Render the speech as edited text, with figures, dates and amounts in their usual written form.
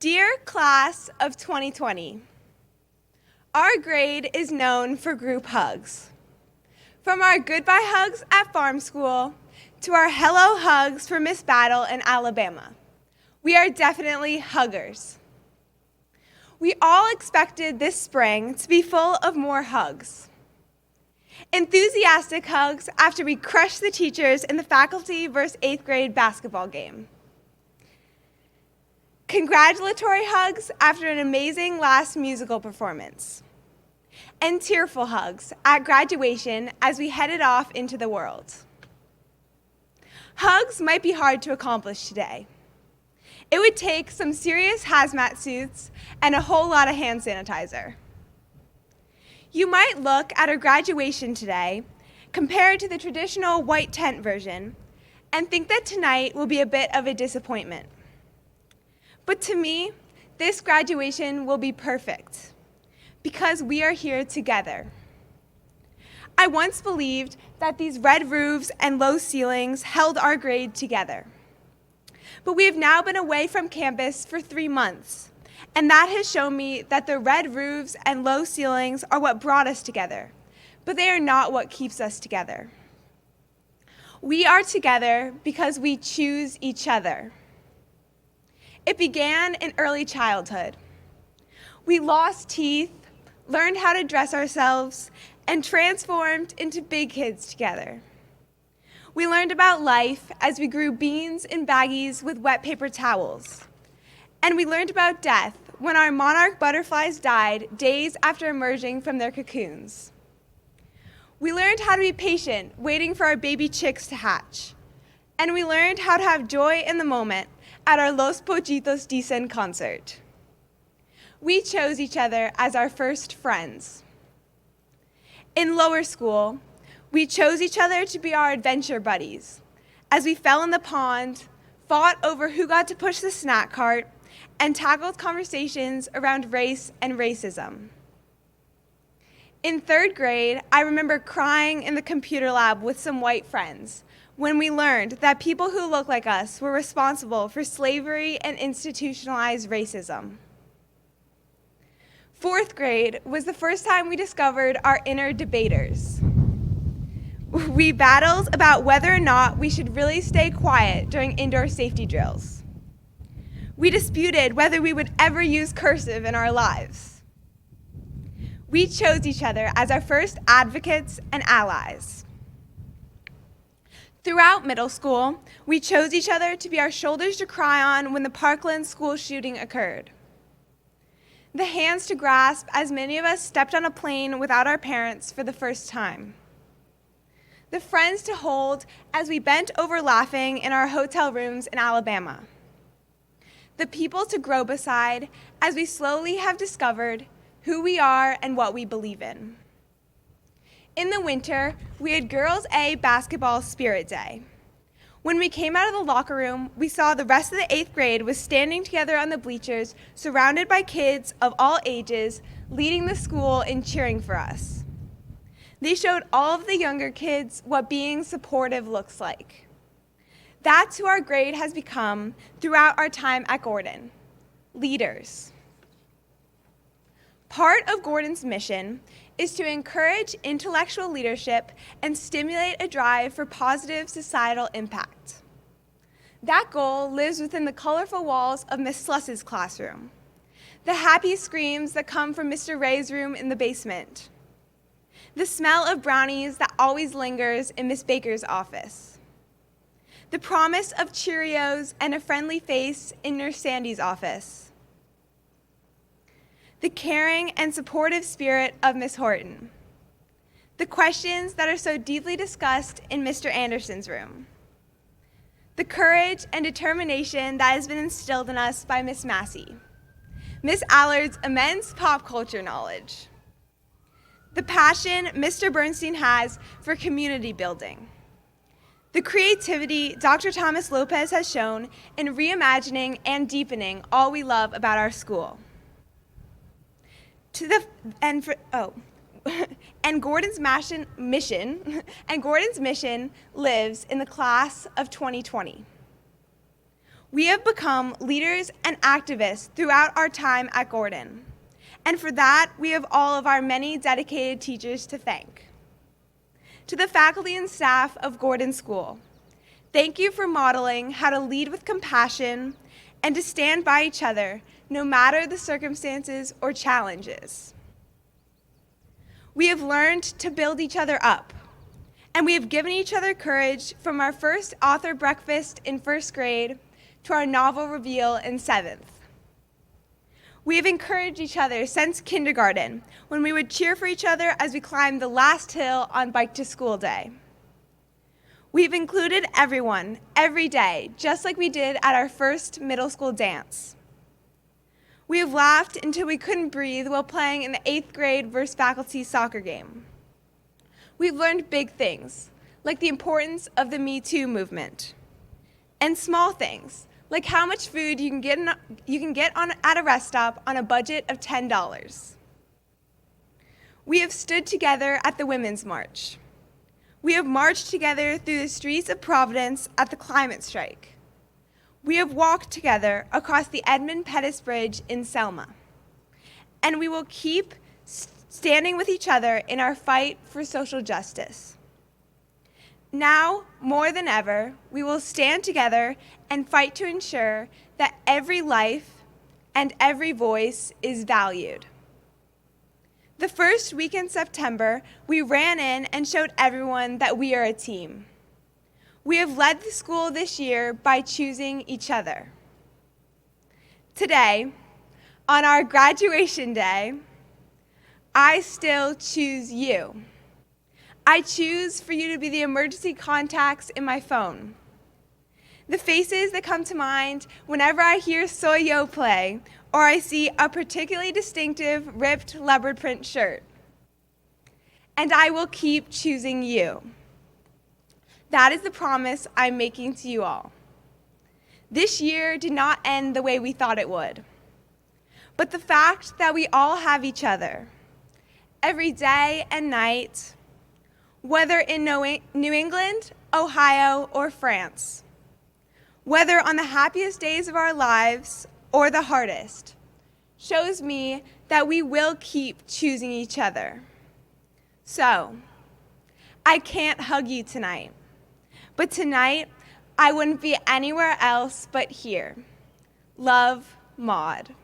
Dear class of 2020, our grade is known for group hugs. From our goodbye hugs at farm school to our hello hugs for Miss Battle in Alabama, we are definitely huggers. We all expected this spring to be full of more hugs. Enthusiastic hugs after we crushed the teachers in the faculty versus 8th grade basketball game. Congratulatory hugs after an amazing last musical performance. And tearful hugs at graduation as we headed off into the world. Hugs might be hard to accomplish today. It would take some serious hazmat suits and a whole lot of hand sanitizer. You might look at our graduation today, compared to the traditional white tent version, and think that tonight will be a bit of a disappointment. But to me, this graduation will be perfect, because we are here together. I once believed that these red roofs and low ceilings held our grade together. But we have now been away from campus for 3 months, and that has shown me that the red roofs and low ceilings are what brought us together, but they are not what keeps us together. We are together because we choose each other. It began in early childhood. We lost teeth, learned how to dress ourselves, and transformed into big kids together. We learned about life as we grew beans in baggies with wet paper towels. And we learned about death when our monarch butterflies died days after emerging from their cocoons. We learned how to be patient, waiting for our baby chicks to hatch. And we learned how to have joy in the moment at our Los Pollitos Dicen concert. We chose each other as our first friends. In lower school, we chose each other to be our adventure buddies as we fell in the pond, fought over who got to push the snack cart, and tackled conversations around race and racism. In 3rd grade, I remember crying in the computer lab with some white friends when we learned that people who look like us were responsible for slavery and institutionalized racism. 4th grade was the first time we discovered our inner debaters. We battled about whether or not we should really stay quiet during indoor safety drills. We disputed whether we would ever use cursive in our lives. We chose each other as our first advocates and allies. Throughout middle school, we chose each other to be our shoulders to cry on when the Parkland school shooting occurred. The hands to grasp as many of us stepped on a plane without our parents for the first time. The friends to hold as we bent over laughing in our hotel rooms in Alabama. The people to grow beside as we slowly have discovered who we are and what we believe in. In the winter, we had Girls A Basketball Spirit Day. When we came out of the locker room, we saw the rest of the 8th grade was standing together on the bleachers, surrounded by kids of all ages, leading the school and cheering for us. They showed all of the younger kids what being supportive looks like. That's who our grade has become throughout our time at Gordon, leaders. Part of Gordon's mission is to encourage intellectual leadership and stimulate a drive for positive societal impact. That goal lives within the colorful walls of Miss Sluss's classroom, the happy screams that come from Mr. Ray's room in the basement, the smell of brownies that always lingers in Miss Baker's office, the promise of Cheerios and a friendly face in Nurse Sandy's office, the caring and supportive spirit of Miss Horton, the questions that are so deeply discussed in Mr. Anderson's room, the courage and determination that has been instilled in us by Miss Massey, Miss Allard's immense pop culture knowledge, the passion Mr. Bernstein has for community building, the creativity Dr. Thomas Lopez has shown in reimagining and deepening all we love about our school. And Gordon's mission lives in the class of 2020. We have become leaders and activists throughout our time at Gordon, and for that, we have all of our many dedicated teachers to thank. To the faculty and staff of Gordon School, thank you for modeling how to lead with compassion and to stand by each other no matter the circumstances or challenges. We have learned to build each other up, and we have given each other courage from our first author breakfast in first grade to our novel reveal in seventh. We have encouraged each other since kindergarten when we would cheer for each other as we climbed the last hill on Bike to School Day. We've included everyone every day, just like we did at our first middle school dance. We have laughed until we couldn't breathe while playing in the 8th grade versus faculty soccer game. We've learned big things, like the importance of the MeToo movement, and small things, like how much food you can get at a rest stop on a budget of $10. We have stood together at the Women's March. We have marched together through the streets of Providence at the climate strike. We have walked together across the Edmund Pettus Bridge in Selma. And we will keep standing with each other in our fight for social justice. Now, more than ever, we will stand together and fight to ensure that every life and every voice is valued. The first week in September, we ran in and showed everyone that we are a team. We have led the school this year by choosing each other. Today, on our graduation day, I still choose you. I choose for you to be the emergency contacts in my phone. The faces that come to mind whenever I hear Soy Yo play or I see a particularly distinctive ripped leopard print shirt. And I will keep choosing you. That is the promise I'm making to you all. This year did not end the way we thought it would. But the fact that we all have each other, every day and night, whether in New England, Ohio, or France, whether on the happiest days of our lives or the hardest, shows me that we will keep choosing each other. So, I can't hug you tonight, but tonight I wouldn't be anywhere else but here. Love, Maude.